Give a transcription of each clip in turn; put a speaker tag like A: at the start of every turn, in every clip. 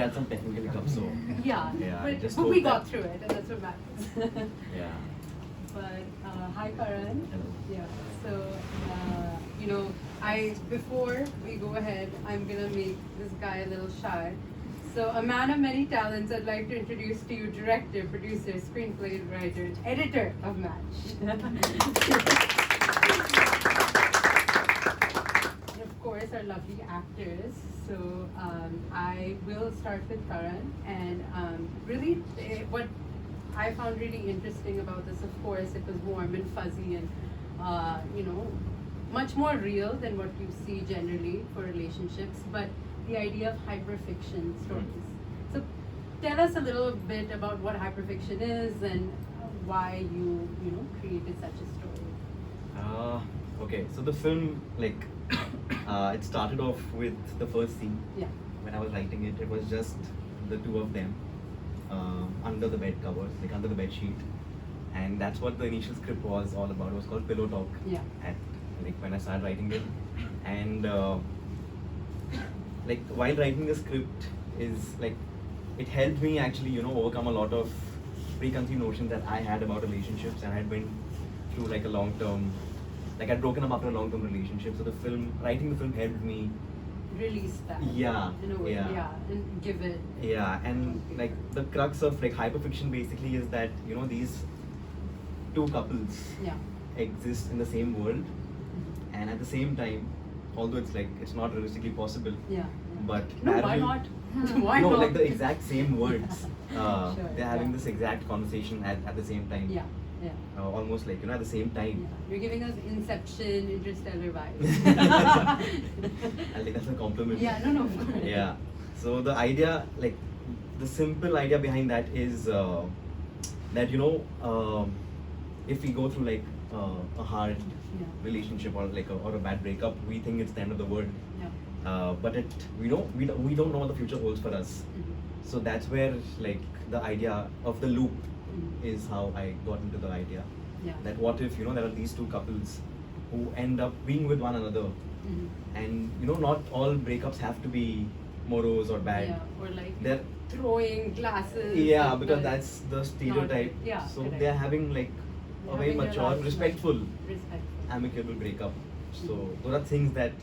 A: had some technical hiccups, so
B: Yeah, but we got through it, and that's what matters.
A: yeah.
B: But hi, Karan.
A: Hello.
B: Yeah. So before we go ahead, I'm gonna make this guy a little shy. So, a man of many talents, I'd like to introduce to you director, producer, screenplay writer, and editor of Match. And of course, our lovely actors. So, I will start with Karan. And really, what I found really interesting about this, of course, it was warm and fuzzy and, much more real than what you see generally for relationships. But the idea of hyperfiction stories. So tell us a little bit about what hyperfiction is and why you created such a story.
A: Okay, so the film, like, it started off with the first scene.
B: Yeah.
A: When I was writing it, it was just the two of them under the bed covers, like under the bed sheet, and that's what the initial script was all about. It was called Pillow Talk.
B: Yeah.
A: At like when I started writing it, and like while writing the script is like it helped me actually overcome a lot of preconceived notions that I had about relationships, and I had been through like a long-term, like I'd broken up after a long-term relationship. So writing the film helped me
B: Release that.
A: Yeah.
B: In a way.
A: Yeah.
B: And give it.
A: Yeah, and like the crux of like hyperfiction basically is that these two couples
B: Yeah.
A: exist in the same world, and at the same time, although it's not realistically possible,
B: Yeah.
A: but
B: No, why
A: parallel-
B: not? Why
A: no,
B: not?
A: like the exact same words.
B: Sure,
A: They're having
B: yeah.
A: this exact conversation at the same time.
B: Yeah. Yeah.
A: Almost like at the same time.
B: Yeah. You're giving us Inception, Interstellar vibes.
A: I think that's a compliment.
B: Yeah, no.
A: Yeah. So the idea, like the simple idea behind that is that if we go through like a hard
B: Yeah.
A: relationship or like or a bad breakup, we think it's the end of the world.
B: Yeah.
A: But we don't know what the future holds for us.
B: Mhm.
A: So that's where like the idea of the loop
B: Mhm.
A: is how I got into the idea.
B: Yeah.
A: That what if there are these two couples who end up being with one another,
B: Mhm.
A: and not all breakups have to be morose or bad.
B: Yeah, or like
A: They're
B: throwing glasses.
A: yeah,
B: at
A: because
B: the-
A: that's the stereotype.
B: yeah,
A: So
B: correct.
A: they're having like
B: They're
A: a very
B: having their
A: mature,
B: last
A: respectful,
B: life. Respectful.
A: amicable breakup. So
B: Mhm.
A: those are things that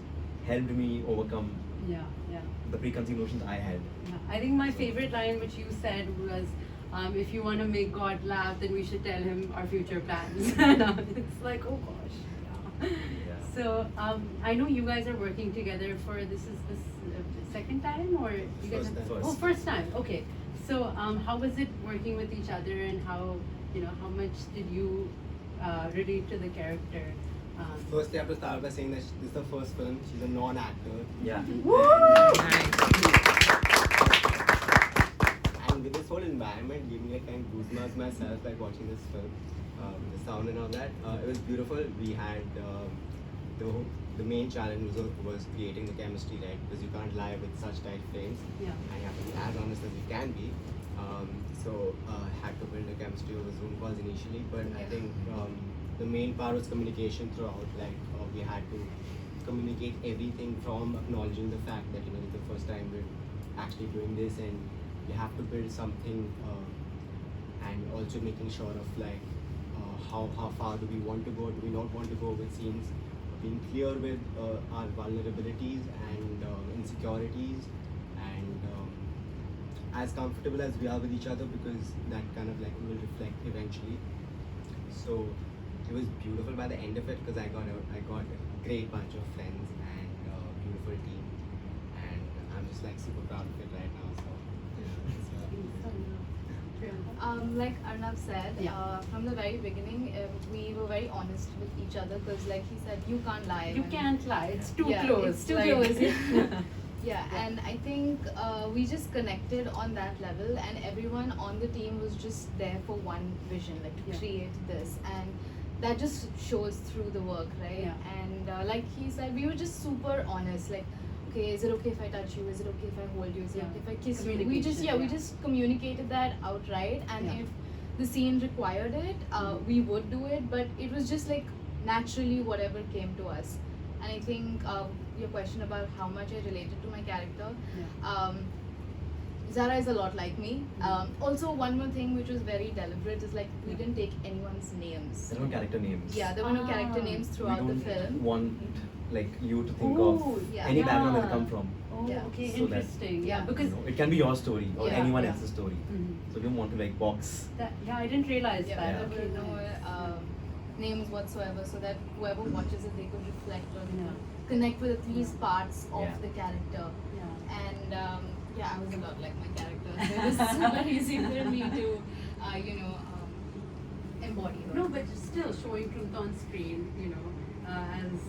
A: helped me overcome
B: Yeah, yeah.
A: the preconceived notions I had.
B: Yeah. I think my favorite line which you said was, if you want to make God laugh, then we should tell him our future plans. It's like, oh gosh. Yeah.
A: Yeah.
B: So I know you guys are working together for this is the second time, or you guys?
A: First time.
B: Oh, first time. Okay. So how was it working with each other, and how much did you relate to the character?
C: First, you have to start by saying that this is the first film. She's a non-actor.
A: Yeah.
C: And with this whole environment, gave me a kind of goosebumps myself, like watching this film. The sound and all that. It was beautiful. We had the main challenge was creating the chemistry, right? Because you can't lie with such tight frames.
B: Yeah.
C: And you have to be as honest as you can be. So had to build a chemistry over Zoom calls initially, but I think the main part was communication throughout. Like we had to communicate everything from acknowledging the fact that it's the first time we're actually doing this, and you have to build something, and also making sure of like how far do we want to go, do we not want to go with scenes, being clear with our vulnerabilities and insecurities, and as comfortable as we are with each other, because that kind of like will reflect eventually. So it was beautiful by the end of it, because I got a great bunch of friends and a beautiful team, and I'm just like super proud of it right now. So
D: like Arnab said,
B: Yeah.
D: from the very beginning, we were very honest with each other, because like he said, you can't lie.
B: You
D: when-
B: can't lie. It's too
D: Yeah,
B: close.
D: it's too
B: like-
D: close. Yeah, and I think we just connected on that level, and everyone on the team was just there for one vision, like to
B: Yeah.
D: create this, and that just shows through the work, right?
B: Yeah.
D: And like he said, we were just super honest, like, okay, is it okay if I touch you? Is it okay if I hold you? Is it
B: Yeah.
D: okay if I kiss you? We
B: Communication,
D: we
B: yeah.
D: just communicated that outright, and
B: Yeah.
D: if the scene required it, we would do it, but it was just like naturally whatever came to us. And I think your question about how much I related to my character,
B: Yeah.
D: Zara is a lot like me. Also, one more thing which was very deliberate is like we didn't take anyone's names.
A: There are no character names.
D: Yeah, there were no character names
A: We
D: throughout the
A: don't
D: film.
A: want like you to think
B: Oh,
A: of
D: yeah.
A: any background that they
B: Yeah.
A: come from.
B: Oh,
D: Yeah.
B: okay,
A: So that-
B: interesting.
D: Yeah.
B: Yeah, because
A: It can be your story or
D: Yeah,
A: anyone
D: yeah.
A: else's story.
B: Mhm.
A: So we don't want to like box.
B: I didn't realize
D: Yeah,
B: that.
D: there
B: Okay,
D: were no
B: nice.
D: names whatsoever, so that whoever watches it, they could reflect on,
B: Yeah.
D: connect with at least parts of
A: Yeah.
D: the character.
B: Yeah.
D: And yeah, I was a lot like my character. So it was very easy for me to, embody her.
B: No, but still showing truth on screen, as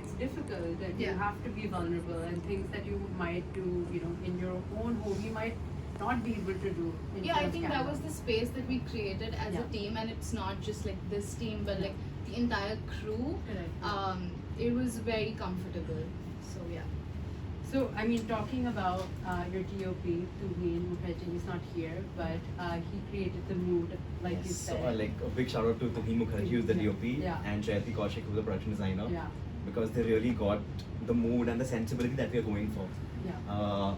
B: it's difficult and you
D: Yeah.
B: have to be vulnerable and things that you might do, in your own home, you might not be able to do. In
D: Yeah,
B: front
D: I
B: of
D: think that
B: camera.
D: was the space that we created as a
B: Yeah.
D: team, and it's not just like this team, but like the entire crew.
B: Correct.
D: It was very comfortable. So yeah.
B: So, I mean, talking about your DOP, Tuheen Mukherjee is not here, but he created the mood, like you
A: So
B: said.
A: like a big shout out to Tuheen Mukherjee, who's the
B: Yeah.
A: DOP,
B: Yeah.
A: and Jayati Kaushik, who's the production designer,
B: Yeah,
A: because they really got the mood and the sensibility that we are going for.
B: yeah.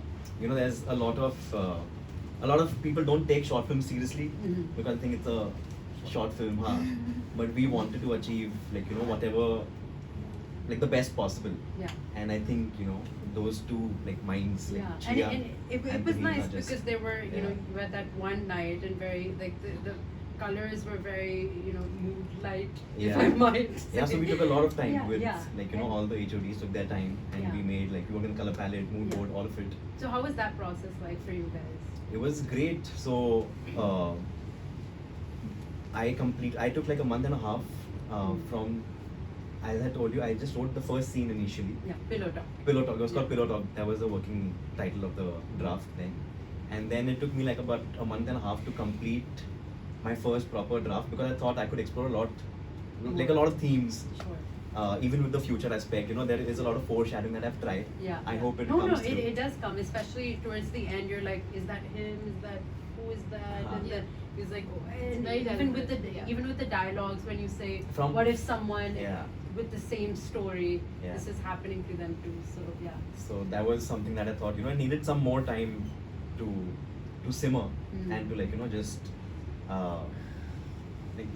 A: There's a lot of people don't take short films seriously
B: Mhm.
A: because I think it's a short film, huh? But we wanted to achieve whatever, like the best possible.
B: Yeah.
A: And I think those two like minds, like
B: Yeah,
A: Chia
B: and it
A: and
B: was
A: Tuheen
B: nice
A: are just-
B: because there were,
A: yeah.
B: you had that one night and very, like, the colors were very, nude light, if
A: Yeah.
B: I might say.
A: Yeah, so we took a lot of time
B: Yeah,
A: with
B: yeah. And-
A: all the HODs took their time and
B: Yeah.
A: we made we worked in color palette, mood
B: Yeah.
A: board, all of it.
B: So how was that process like for you guys?
A: It was great. So I took like a month and a half from, as I told you, I just wrote the first scene initially.
B: Yeah, pillow talk.
A: Pillow Talk. It was called
B: Yeah.
A: Pillow Talk. That was the working title of the draft then. And then it took me like about a month and a half to complete my first proper draft because I thought I could explore a lot, like a lot of themes.
B: Sure.
A: Even with the future aspect, there is a lot of foreshadowing that I've tried.
B: Yeah.
A: I
B: yeah.
A: hope it
B: no,
A: comes
B: No,
A: through.
B: it does come, especially towards the end. You're like, is that him? Is that who is that?
A: Uh-huh.
B: And
D: Yeah.
B: then he's like, oh, and
D: very
B: even with the
D: deliberate, yeah.
B: even with the dialogues when you say,
A: From-
B: what if someone
A: Yeah.
B: with the same story,
A: Yeah.
B: this is happening to them too? So yeah.
A: So that was something that I thought, I needed some more time to simmer
B: Mm.
A: and to just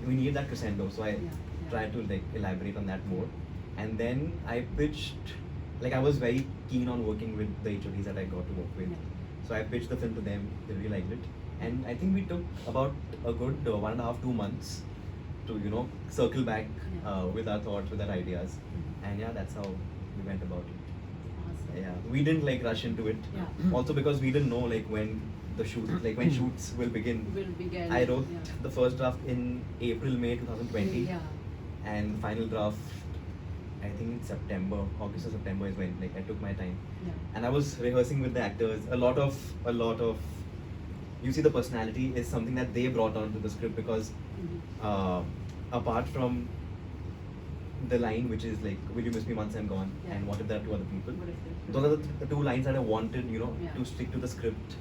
A: we need that crescendo. So I
B: Yeah, yeah.
A: tried to elaborate on that more. And then I pitched, I was very keen on working with the HODs that I got to work with.
B: Yeah.
A: So I pitched the film to them, they really liked it. And I think we took about a good 1.5, 2 months to, circle back
B: Yeah.
A: with our thoughts, with our ideas.
B: Mhm.
A: And yeah, that's how we went about it.
B: Awesome.
A: Yeah, we didn't rush into it.
B: Yeah.
A: Also because we didn't know when the shoot, when shoots will begin.
B: Will begin.
A: I wrote
B: yeah.
A: the first draft in April, May 2020,
B: Yeah.
A: and the final draft, I think in September, August or September is when I took my time,
B: Yeah.
A: and I was rehearsing with the actors. A lot of, you see, the personality is something that they brought onto the script because
B: Mhm.
A: apart from the line which is will you miss me once I'm gone,
B: Yeah.
A: and what if there are two other people,
B: What if it-
A: those are the two lines that I wanted
B: Yeah.
A: to stick to the script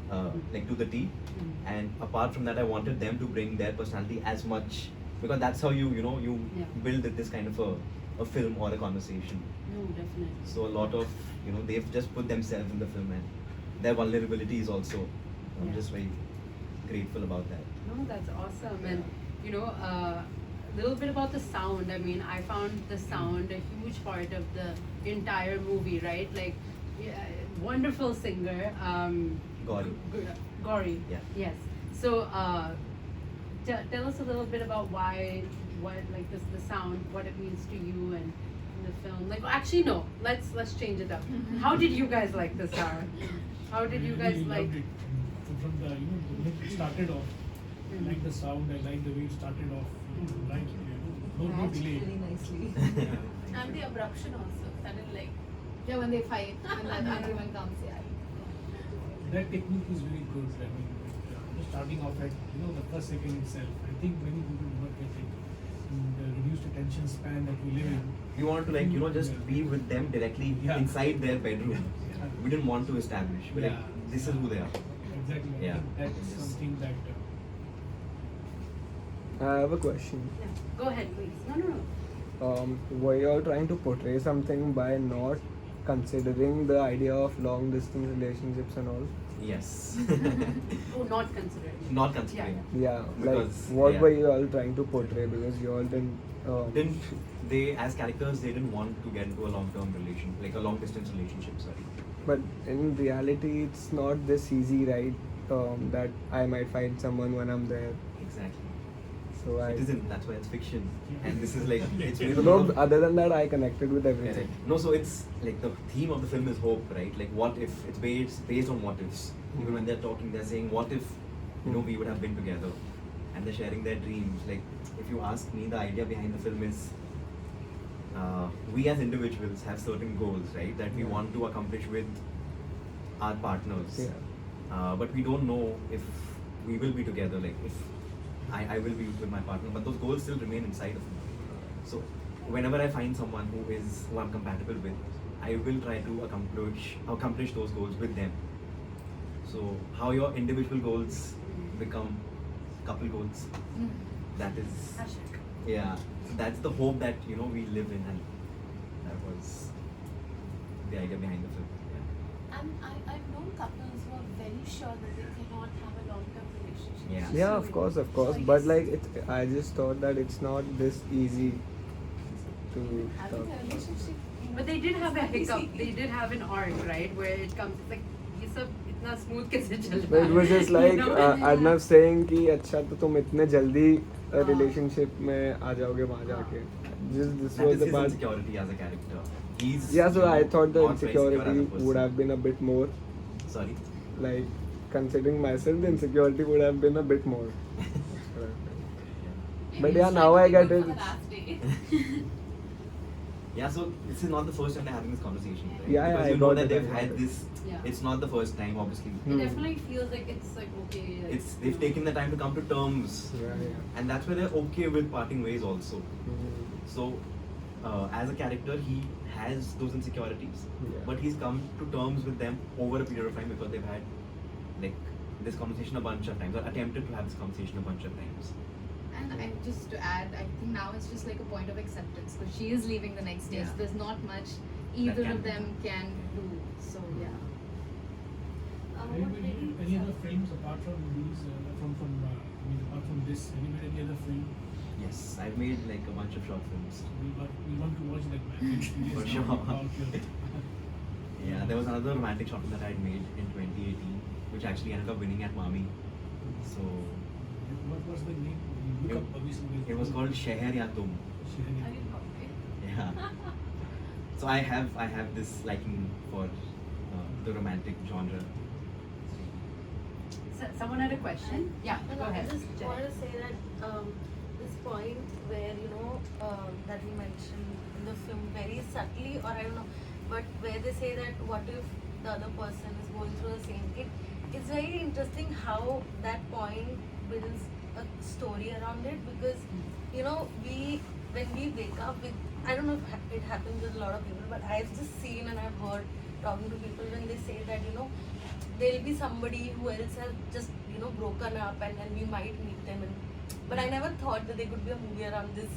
A: to the T.
B: Mhm.
A: And apart from that, I wanted them to bring their personality as much, because that's how you
B: Yeah.
A: build this kind of a film or a conversation.
B: No, definitely.
A: So a lot of they've just put themselves in the film, and their vulnerability is also, I'm
B: Yeah.
A: just very grateful about that.
B: No, that's awesome. And a little bit about the sound. I mean, I found the sound a huge part of the entire movie, right? Wonderful singer.
A: Gauri.
B: Gauri.
A: Yeah.
B: Yes. So, tell us a little bit about what the sound, what it means to you and in the film. Actually, no. Let's change it up. How did you guys like the sound? How did you guys
E: really
B: like?
E: loved it. From the when it started off, I like the sound. I like the way it started off. Like no delay.
F: really nicely.
E: Yeah.
F: And the abruption also, sudden like.
D: Yeah, when they fight and then everyone comes, yeah.
E: That technique is very good. I mean, starting off at the first second itself. I think many people do not get it. In the reduced attention span that we live in.
A: We want to just
E: Yeah.
A: be with them directly
E: Yeah.
A: inside their bedroom.
E: Yeah.
A: We didn't want to establish. We're
E: Yeah.
A: this is who they are.
E: Exactly. I
A: Yeah.
E: think that's
A: Just-
E: something that.
G: I have a question.
B: Yeah. Go ahead, please. No.
G: Were you all trying to portray something by not considering the idea of long distance relationships and all?
A: Yes.
B: Oh, not considering.
A: Not considering.
G: Yeah,
A: Because,
G: like what
A: yeah.
G: were you all trying to portray? Because you all didn't.
A: Didn't they, as characters, they didn't want to get into a long-term relation, like a long-distance relationship. Sorry.
G: But in reality, it's not this easy, right? That I might find someone when I'm there.
A: Exactly.
G: So I.
A: It isn't. That's why it's fiction. And this is like it's based on
G: No,
A: a lot of-
G: other than that, I connected with everything.
A: Correct. No, so it's like the theme of the film is hope, right? Like what if it's based on what ifs. Even when they're talking, they're saying what if we would have been together, and they're sharing their dreams. Like if you ask me, the idea behind the film is we as individuals have certain goals, right? That we want to accomplish with our partners.
G: Yeah.
A: But we don't know if we will be together. Like if I will be with my partner, but those goals still remain inside of me. So whenever I find someone who I'm compatible with, I will try to accomplish those goals with them. So how your individual goals become couple goals, that is that's the hope that we live in, and that was the idea behind the film. Yeah.
F: And I've known couples who are very sure that they cannot have a long-term relationship.
A: Yeah.
G: Yeah, of course.
F: So I
G: But
F: guess
G: like, I just thought that it's not this easy to
F: having
G: talk
F: a
G: about.
F: relationship.
B: But they did have a
F: It's not
B: hiccup.
F: easy.
B: They did have an arc, right? Where it comes, it's like, ये सब इतना smooth कैसे चल
G: But it was just like
B: You know?
G: Arnav saying कि अच्छा तो तुम इतने जल्दी relationship में आ जाओगे वहाँ जाके. This
A: That
G: was
A: is
G: the
A: his
G: part.
A: insecurity as a character. He's
G: Yeah, so I thought the
A: not very secure as a
G: insecurity
A: person.
G: would have been a bit more.
A: Sorry.
G: Like considering myself, the insecurity would have been a bit more. But yeah, now I get it.
F: For the last day.
A: Yeah, so this is not the first time they're having this conversation, right?
G: Yeah,
A: because
G: I
A: you know
G: got
A: that
G: it,
A: they've
G: I got
A: had
G: it.
A: this.
B: Yeah.
A: It's not the first time, obviously.
B: It definitely feels like it's like okay. Like,
A: They've taken the time to come to terms,
G: Yeah, yeah.
A: and that's where they're okay with parting ways also. So, as a character, he has those insecurities,
G: Yeah.
A: but he's come to terms with them over a period of time because they've had like this conversation a bunch of times, or attempted to have this conversation a bunch of times.
D: And just to add, I think now it's just like a point of acceptance because she is leaving the next day,
A: Yeah.
D: so there's not much either
A: can
D: of
A: be
D: them
A: done.
D: can do. So yeah.
E: Any other films apart from these, apart from this, any other film?
A: Yes, I've made like a bunch of short films.
E: We want to watch that, man.
A: For
E: Yes,
A: sure.
E: about your-
A: Yeah, there was another romantic short film that I had made in 2018, which actually ended up winning at Mami. So
E: What was the name? You look up, obviously.
A: it was called Sheher Ya Tum.
E: Shehri.
F: I didn't know.
A: Yeah. So I have this liking for the romantic genre.
B: Someone had a question. Yeah,
H: No,
B: go
H: no,
B: ahead.
H: I just
B: Jai.
H: want to say that this point where that we mentioned in the film very subtly, or I don't know, but where they say that what if the other person is going through the same thing, it's very interesting how that point builds a story around it, because we when we wake up with, I don't know if it happens with a lot of people, but I've just seen and I've heard talking to people when they say that there'll be somebody who else has just broken up, and then we might meet them, but I never thought that there could be a movie around this,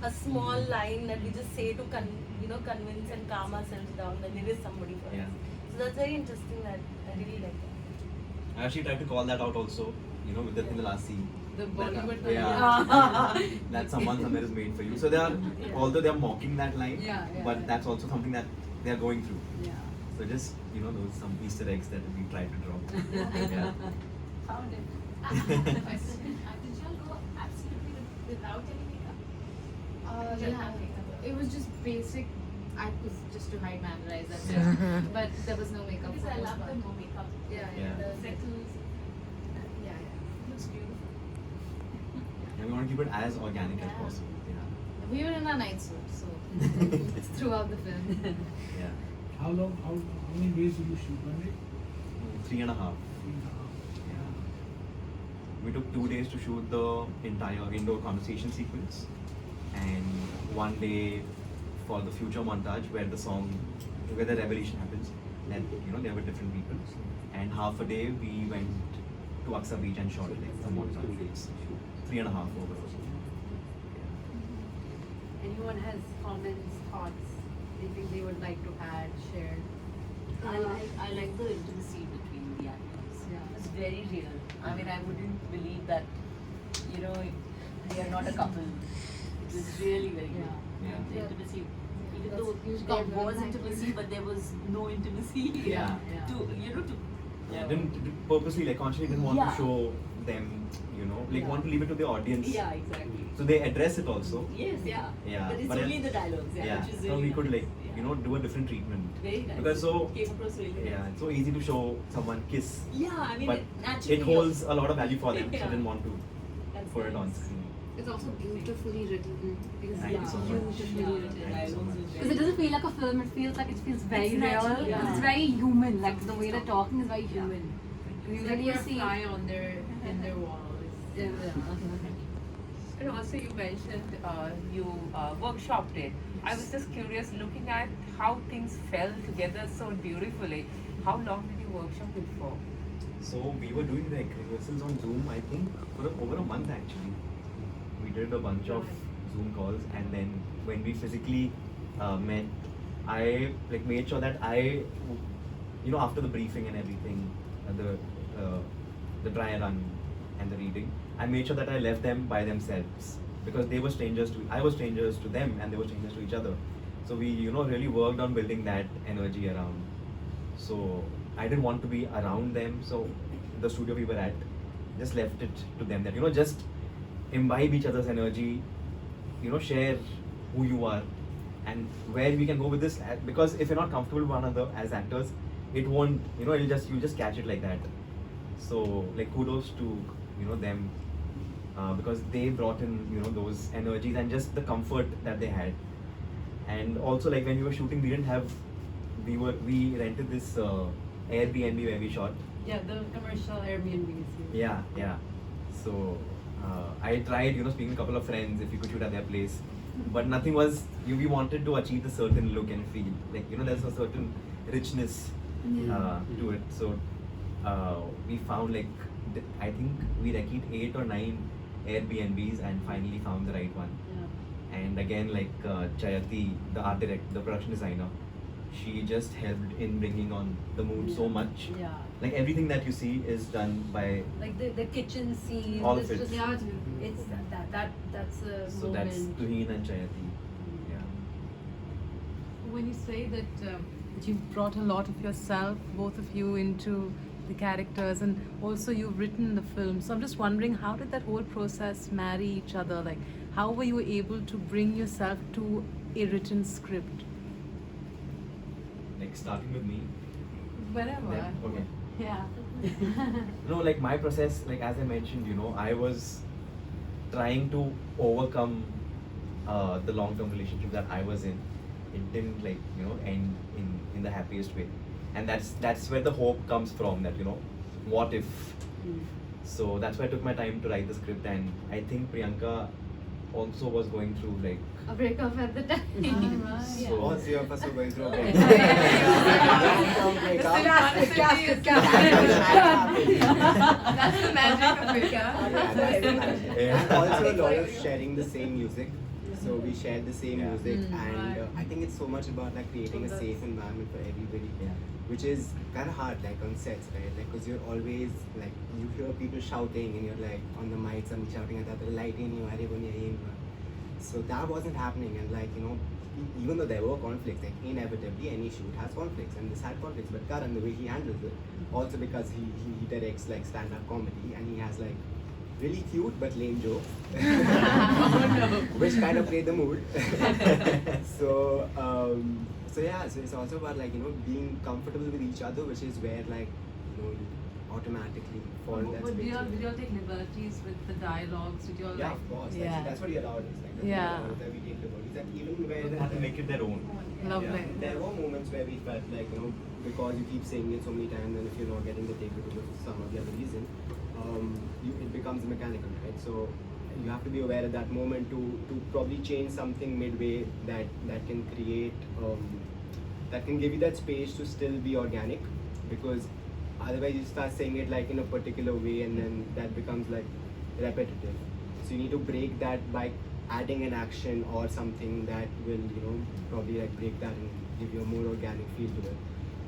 H: a small line that we just say to convince and calm ourselves down that there is somebody for
A: Yeah.
H: us. So that's very interesting. That I really like that.
A: I actually tried to call that out also, in the last scene.
B: The
A: That,
B: Bollywood
A: yeah. That someone somewhere is made for you. So they are, although they are mocking that line,
B: Yeah, yeah,
A: but
B: yeah.
A: that's also something that they are going through.
B: Yeah.
A: So just those some Easter eggs that we tried to drop. Yeah.
F: Found it. I have a question. Did you all go absolutely without any makeup? Did you have makeup?
D: It was just basic. I was just to hide my eyes, that's it. But there was no makeup.
F: Because
D: for
F: I
D: most
F: love
D: part.
F: the no makeup.
D: Yeah,
A: Yeah.
F: The freckles.
D: Yeah,
F: It looks beautiful.
A: And we want to keep it as organic as possible.
D: We were in our night suit, so it's throughout the film.
A: Yeah.
E: How many days did you shoot? 1 day?
A: 3.5.
E: 3.5.
A: Yeah. We took 2 days to shoot the entire indoor conversation sequence, and 1 day for the future montage where the revelation happens. Then there were different people, and half a day we went to Aksa Beach and shot like the montage days. 3.5 overall.
B: Anyone has comments, thoughts, anything they would like to add, share?
F: I like the intimacy between the actors.
B: Yeah.
F: It's very real. I mean, I wouldn't believe that, you know, they are not a couple. It was really very good.
A: Yeah.
F: The intimacy, even
B: That's
F: though
B: usually
F: there
B: everyone
F: was
B: likes
F: intimacy, but there was no intimacy.
A: Yeah.
B: Yeah.
F: To, you know, to.
A: Yeah, didn't purposely, like consciously didn't want
F: Yeah.
A: to show them, you know, like
F: Yeah.
A: want to leave it to the audience.
F: Yeah, exactly.
A: So they address it also.
F: Yes, yeah.
A: Yeah,
F: But it's
A: but
F: only
A: it-
F: the dialogues, yeah, which is
A: so
F: really
A: we could
F: nice.
A: like,
F: Yeah.
A: you know, do a different treatment.
F: Very nice.
A: Because so,
F: Came across really nice.
A: yeah, it's so easy to show someone kiss.
F: Yeah, I mean,
A: But
F: it naturally.
A: it holds a lot of value for them, so
F: Yeah.
A: didn't want to
F: That's
A: put it on
F: nice.
A: screen.
B: It's also beautifully written. Because
A: Thank you so much.
B: beautifully
F: Yeah,
B: written.
F: the
A: Thank you so
F: dialogues
A: much.
F: is
B: Because it
F: very-
B: doesn't feel like a film, it feels like it feels very
F: It's
B: real.
F: natural, yeah.
B: It's very human, like the way they're talking is very human. Usually you see
I: on their walls. And also you mentioned you workshopped it. I was just curious, looking at how things fell together so beautifully. How long did you workshop it for?
A: So we were doing like rehearsals on Zoom, I think, for over a month actually. We did a bunch of Zoom calls, and then when we physically met, I like made sure that I, you know, after the briefing and everything, the dry run and the reading, I made sure that I left them by themselves because they were strangers to, I was strangers to them, and they were strangers to each other. So we, you know, really worked on building that energy around. So I didn't want to be around them, so the studio we were at, just left it to them that, you know, just imbibe each other's energy, you know, share who you are and where we can go with this, because if you're not comfortable with one another as actors, it won't, you know, you'll just catch it like that. So like kudos to, you know, them, because they brought in, you know, those energies and just the comfort that they had. And also like when we were shooting, we rented this Airbnb where we shot.
B: yeah, the commercial Airbnbs.
A: Yeah. So I tried, you know, speaking to a couple of friends if we could shoot at their place, but nothing was. We wanted to achieve a certain look and feel. Like, you know, there's a certain richness to it. So we found like I think we recceived 8 or 9 Airbnbs and finally found the right one.
B: Yeah.
A: And again, like Chayati, the art director, the production designer, she just helped in bringing on the mood so much.
B: Yeah.
A: Like everything that you see is done by.
B: Like the kitchen scene.
A: All of
B: it's
A: it.
B: Just, it's that's a
A: So
B: moment.
A: that's Tuheen and Chayati. Yeah.
I: When you say that you brought a lot of yourself, both of you, into the characters, and also you've written the film, so I'm just wondering, how did that whole process marry each other? Like, how were you able to bring yourself to a written script?
A: Like starting with me.
I: Wherever.
A: Then, okay.
B: Yeah.
A: No, like my process, like as I mentioned, you know, I was trying to overcome the long-term relationship that I was in. It didn't, like, you know, end in the happiest way, and that's where the hope comes from. That, you know, what if? So that's why I took my time to write the script, and I think Priyanka also was going through like.
B: A breakup at the time.
A: So-
C: All three of us are going through a breakup.
I: That's the magic of it.
A: Yeah.
C: And also a lot of sharing the same music. So we shared the same
A: Yeah.
C: music, and
I: Right.
C: I think it's so much about like creating a safe environment for everybody,
A: Yeah.
C: which is kind of hard, like on sets, right? Like, because you're always like, you hear people shouting, and you're like on the mic, somebody shouting at the light in you, so that wasn't happening, and like, you know, even though there were conflicts, like inevitably any shoot has conflicts, and this had conflicts, but Karan, the way he handles it, also because he directs like stand-up comedy, and he has like really cute but lame jokes, which kind of play the mood. so yeah, so it's also about like, you know, being comfortable with each other, which is where like, you know, you automatically fall in that
I: But
C: space.
I: did you all take liberties with the dialogues? Did you all
C: Yeah,
I: like?
C: of course.
I: Yeah.
C: That's what he allowed us. Like, that's
I: Yeah.
C: what he allowed us, that we take liberties. And even where
A: They had to make it their own.
I: Lovely.
A: Yeah.
C: there were moments where we felt like, you know, because you keep saying it so many times, and if you're not getting the take because of some or the other reason, it becomes mechanical, right? So you have to be aware at that moment to probably change something midway that can create, that can give you that space to still be organic, because otherwise you start saying it like in a particular way, and then that becomes like repetitive. So you need to break that by adding an action or something that will, you know, probably like break that and give you a more organic feel to it.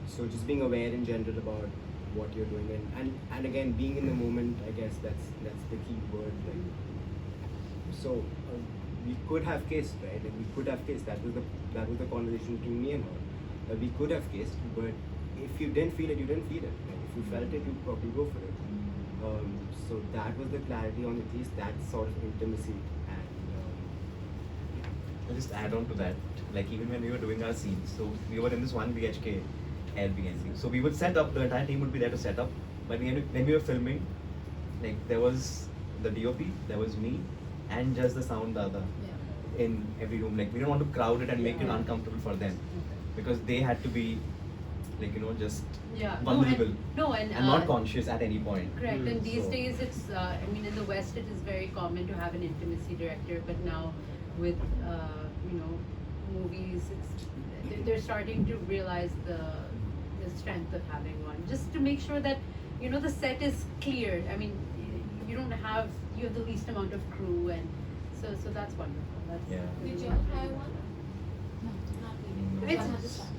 C: So just being aware in general about what you're doing, and again being in the moment. I guess that's the key word. Like, so we could have kissed, right? Like, we could have kissed. That was the conversation between me and her. We could have kissed, but if you didn't feel it, you didn't feel it. Like, if you felt it, you'd probably go for it. So that was the clarity on at least that sort of intimacy. And
A: I'll just add on to that. Like even when we were doing our scenes, so we were in this 1 BHK Airbnb. So we would set up, the entire team would be there to set up. But when we were filming, like there was the DOP, there was me, and just the sound dada in every room. Like we don't want to crowd it and make it uncomfortable for them, because they had to be like, you know, just vulnerable and not conscious at any point.
B: Correct. And these
A: So-
B: days, it's I mean, in the West, it is very common to have an intimacy director, but now with you know, movies, they're starting to realize the strength of having one, just to make sure that, you know, the set is cleared. I mean, you have the least amount of crew, and so that's wonderful. That's
A: Yeah.
F: Did you hire one? No, not really.
B: It's-
F: I understand.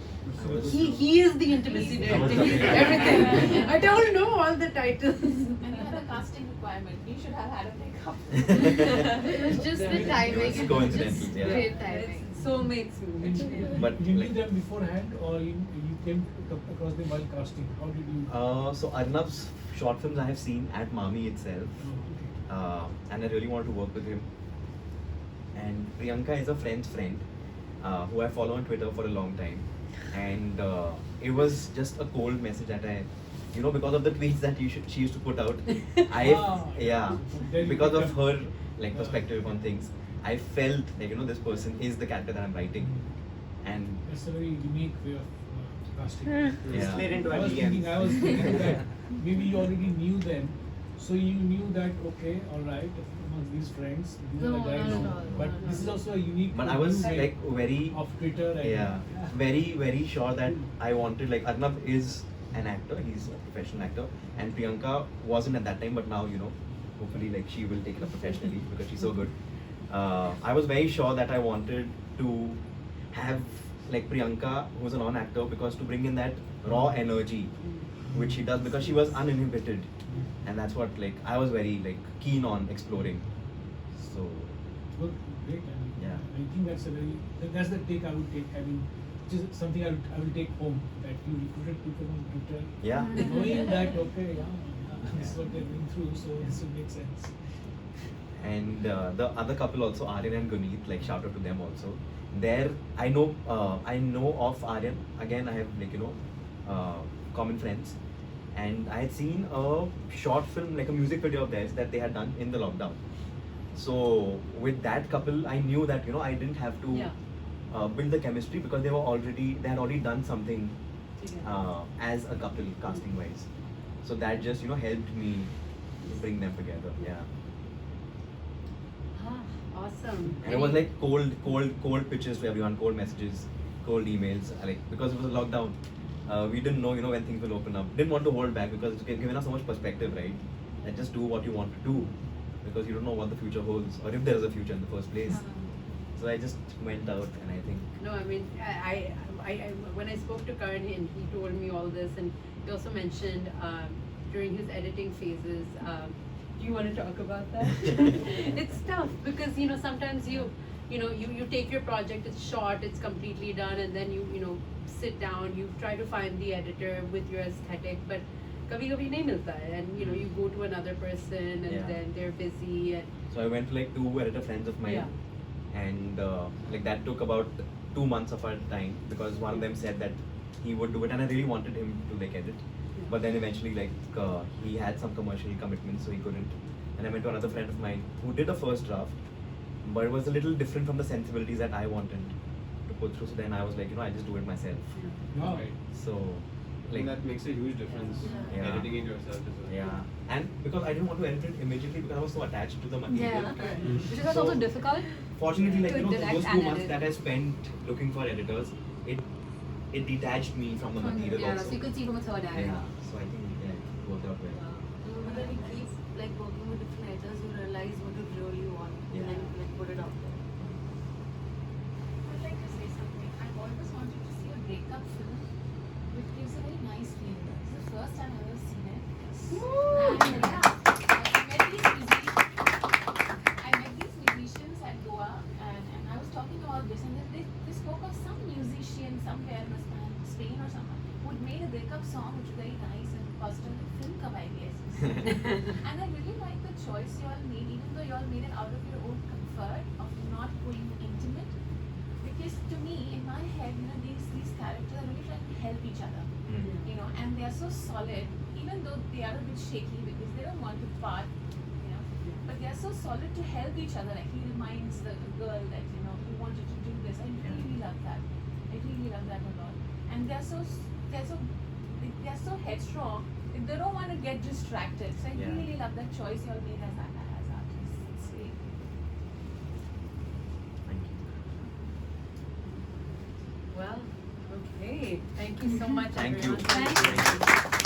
B: he is the intimacy director. He's everything. I don't know all the titles.
F: And you had a casting requirement. You should have had a makeup.
D: It was just the timing.
A: It was
D: and
A: coincidental,
D: just
A: yeah.
D: Great timing.
B: It's soulmates movie.
A: But
E: you knew
A: like-
E: them beforehand, or you came across them while casting? How did you?
A: So Arnav's short films I have seen at Mami itself,
E: Oh, okay.
A: and I really wanted to work with him. And Priyanka is a friend's friend, who I follow on Twitter for a long time, and it was just a cold message that you know, because of the tweets that she used to put out,
E: Then
A: because
E: you
A: of
E: picked
A: her
E: up-
A: like perspective on things, I felt like, you know, this person is the character that I'm writing, and
E: It's a very unique way of casting.
A: Yeah.
C: slid into
E: I
C: our
E: was
C: DMs.
E: thinking that maybe you already knew them, so you knew that okay, all right, among these friends, these are
D: No,
E: the guys.
D: not at all.
E: But
D: No,
E: this is
D: no.
E: also a unique.
A: but I was
E: new way
A: like very
E: of Twitter. And,
A: Yeah, very sure that I wanted, like, Arnav is an actor, he's a professional actor, and Priyanka wasn't at that time, but now, you know, hopefully like she will take it up professionally because she's so good. I was very sure that I wanted to have like Priyanka, who's a non-actor, because to bring in that raw energy, which she does, because she was uninhibited, and that's what like I was very like keen on exploring. So
E: Good, great.
A: Yeah.
E: I think that's the take I would take. I mean, which is something I will take home, that you recruited people on Twitter,
A: yeah.
E: knowing that okay, this is what they've been through, so this will make sense.
A: And the other couple also, Aryan and Guneet, like shout out to them also. There, I know of Aryan. Again, I have like, you know, common friends, and I had seen a short film, like a music video of theirs that they had done in the lockdown. So with that couple, I knew that, you know, I didn't have to build the chemistry, because they had already done something as a couple casting wise. So that just, you know, helped me bring them together. Yeah.
B: Awesome.
A: And it was like cold pitches to everyone, cold messages, cold emails. Like, because it was a lockdown, we didn't know, you know, when things will open up. Didn't want to hold back, because it's given us so much perspective, right? And just do what you want to do, because you don't know what the future holds, or if there is a future in the first place. So I just went out, and I think.
B: No, I mean, I when I spoke to Karan, and he told me all this, and he also mentioned during his editing phases. Do you want to talk about that? It's tough because, you know, sometimes you take your project, it's short, it's completely done, and then you know, sit down, you try to find the editor with your aesthetic, but kabhi nahi milta hai, and you know, you go to another person, and then they're busy, and
A: So I went to like 2 editor friends of mine, and like that took about 2 months of our time, because one of them said that he would do it, and I really wanted him to like edit. But then eventually, like, he had some commercial commitments, so he couldn't. And I went to another friend of mine who did a first draft, but it was a little different from the sensibilities that I wanted to put through. So then I was like, you know, I just do it myself.
E: Wow.
A: So, like,
J: And that makes a huge difference,
A: Yeah.
J: editing it yourself as well.
A: yeah. And because I didn't want to edit it immediately, because I was so attached to the material.
I: Which is
A: So-
I: also difficult.
A: Fortunately, like,
I: To
A: you know,
I: direct
A: those 2
I: and
A: months
I: edit.
A: that I spent looking for editors, it detached me from the material
I: Yeah,
A: also.
I: so you could see from a third angle.
A: Yeah. So I think it worked out well.
H: But then we keep like working with different editors, you realize what you really want and then like put it out there.
F: I'd like to say something. I've always wanted to see a breakup film which gives a very nice feeling. This is the first time I've ever seen it. And yeah, I met these musicians at Goa and I was talking about this and then they spoke of some musician somewhere in Spain or somewhere who had made a breakup song which was very nice and positive and film kawaii and I really like the choice you all made, even though you all made it out of your own comfort of not going intimate. Because to me, in my head, you know, these characters are really trying to help each other. You know, and they are so solid, even though they are a bit shaky because they don't want to part, you know, but they are so solid to help each other. Like he reminds the girl that, you know, he wanted to do this. I really love that. I really love that a lot. And they are so headstrong. They don't want to get distracted. So I really love that choice you all made as artists. It's great.
A: Thank you.
I: Well, okay. Thank you so much,
A: Thank you.
I: everyone.
A: Thank you.